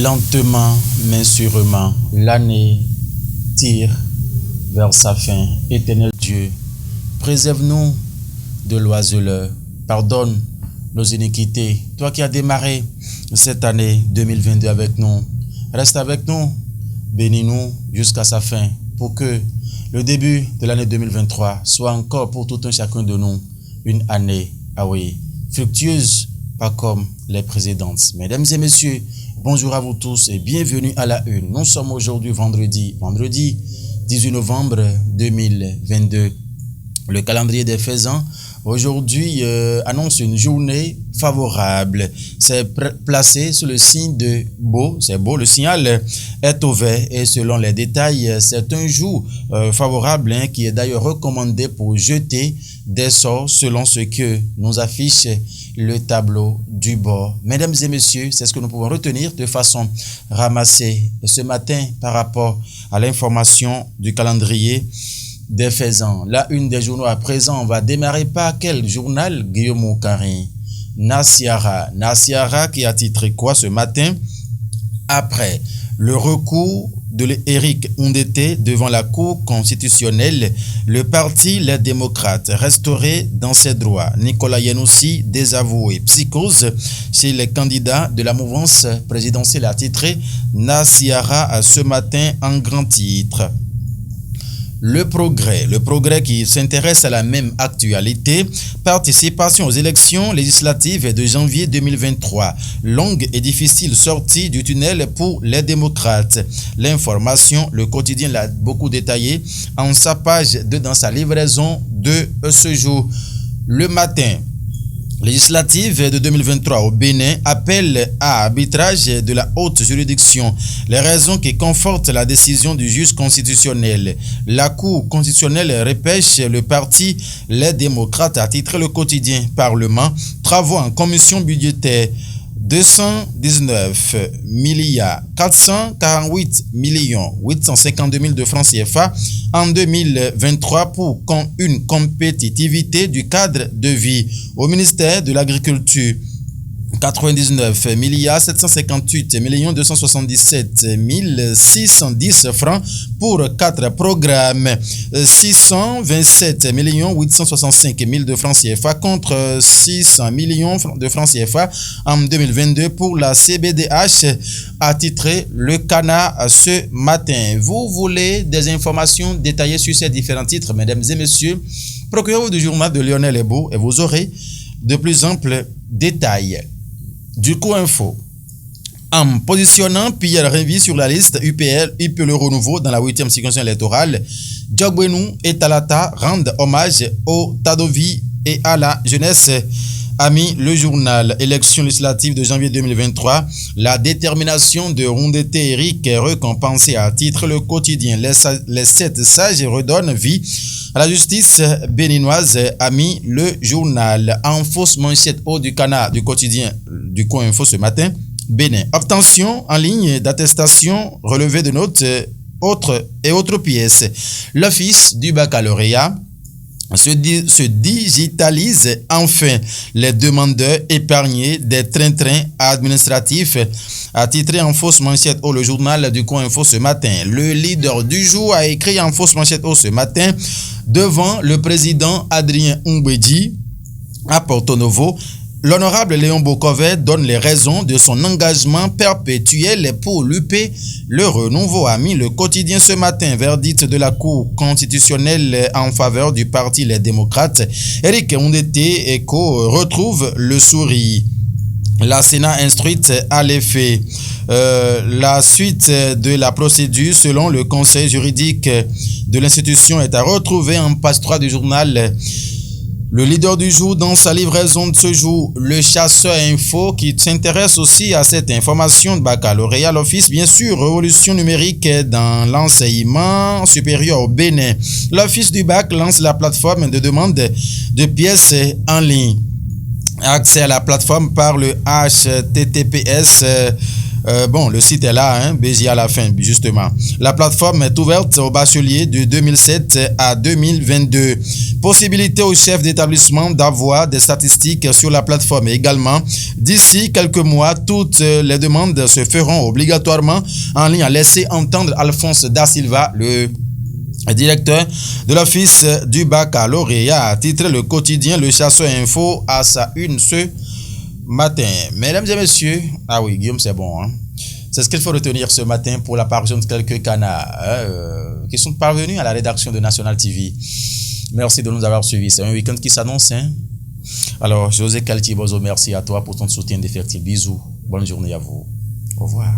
Lentement mais sûrement, l'année tire vers sa fin. Éternel Dieu, préserve-nous de l'oiseleur. Pardonne nos iniquités. Toi qui as démarré cette année 2022 avec nous, reste avec nous, bénis-nous jusqu'à sa fin pour que le début de l'année 2023 soit encore pour tout un chacun de nous une année, fructueuse, pas comme les précédentes. Mesdames et messieurs, bonjour à vous tous et bienvenue à la une. Nous sommes aujourd'hui vendredi 18 novembre 2022. Le calendrier des faisans aujourd'hui annonce une journée favorable. C'est placé sous le signe de beau. C'est beau, le signal est au vert et selon les détails, c'est un jour favorable qui est d'ailleurs recommandé pour jeter des sorts selon ce que nous affiche le tableau du bord. Mesdames et messieurs, c'est ce que nous pouvons retenir de façon ramassée ce matin par rapport à l'information du calendrier des faisans. La une des journaux à présent, on va démarrer par quel journal? Guillaume Karin. Nasiara qui a titré quoi ce matin? Après le recours de Éric Ndoundete devant la Cour constitutionnelle, le parti Les Démocrates restauré dans ses droits. Nicolas Yanoussi désavoué. Psychose chez les candidats de la mouvance présidentielle a titré Nasiara ce matin en grand titre. Le progrès qui s'intéresse à la même actualité, participation aux élections législatives de janvier 2023, longue et difficile sortie du tunnel pour les démocrates. L'information, le quotidien l'a beaucoup détaillé en sa page 2 dans sa livraison de ce jour. Le matin, législative de 2023 au Bénin appelle à arbitrage de la haute juridiction. Les raisons qui confortent la décision du juge constitutionnel. La Cour constitutionnelle repêche le parti Les Démocrates à titre le quotidien Parlement. Travaux en commission budgétaire. 219 milliards 448 millions 852 000 de francs CFA en 2023 pour une compétitivité du cadre de vie. Au ministère de l'Agriculture, 99 milliards 758 millions 277 610 francs pour 4 programmes. 627 millions 865 000 de francs CFA contre 600 millions de francs CFA en 2022 pour la CBDH, a titré le Canard ce matin. Vous voulez des informations détaillées sur ces différents titres, mesdames et messieurs? Procurez-vous du journal de Lionel Ebo et vous aurez de plus amples détails. Du coup info. En positionnant Pierre Révy sur la liste UPL, le renouveau dans la 8e circonscription électorale, Djogbenou et Talata rendent hommage au Tadovi et à la jeunesse. Ami le journal, élection législative de janvier 2023, la détermination de Ndoundete Éric est récompensée à titre le quotidien. Les 7 sages redonnent vie à la justice béninoise, ami le journal. En fausse manchette haut du canard du quotidien du Coin Info ce matin, Bénin. Obtention en ligne d'attestation, relevé de notes, autres pièces. L'office du baccalauréat se digitalise enfin. Les demandeurs épargnés des trains administratifs, a titré en fausse manchette au le journal du Coin Info ce matin. Le leader du jour a écrit en fausse manchette au ce matin devant le président Adrien Mbedji à Porto Novo. L'honorable Léon Bokovet donne les raisons de son engagement perpétuel pour lutter le renouveau, a mis le quotidien ce matin. Verdict de la Cour constitutionnelle en faveur du parti Les Démocrates. Éric Ndoundete retrouve le sourire. La Sénat instruite à l'effet. La suite de la procédure selon le conseil juridique de l'institution est à retrouver en page 3 du journal. Le leader du jour dans sa livraison de ce jour, le chasseur info qui s'intéresse aussi à cette information de baccalauréat, l'office bien sûr révolution numérique dans l'enseignement supérieur au Bénin. L'office du bac lance la plateforme de demande de pièces en ligne. Accès à la plateforme par le https Bon, le site est là, hein, Béziers à la fin, justement. La plateforme est ouverte aux bacheliers de 2007 à 2022. Possibilité au chef d'établissement d'avoir des statistiques sur la plateforme. Également, d'ici quelques mois, toutes les demandes se feront obligatoirement en ligne. A laissé entendre Alphonse Da Silva, le directeur de l'Office du baccalauréat, a titré le quotidien Le Chasseur Info à sa une ce matin. Mesdames et messieurs, ah oui, Guillaume, c'est bon, hein? C'est ce qu'il faut retenir ce matin pour l'apparition de quelques canards qui sont parvenus à la rédaction de National TV. Merci de nous avoir suivis. C'est un week-end qui s'annonce, hein? Alors, José Caltibozo, merci à toi pour ton soutien défectible. Bisous, bonne journée à vous. Au revoir.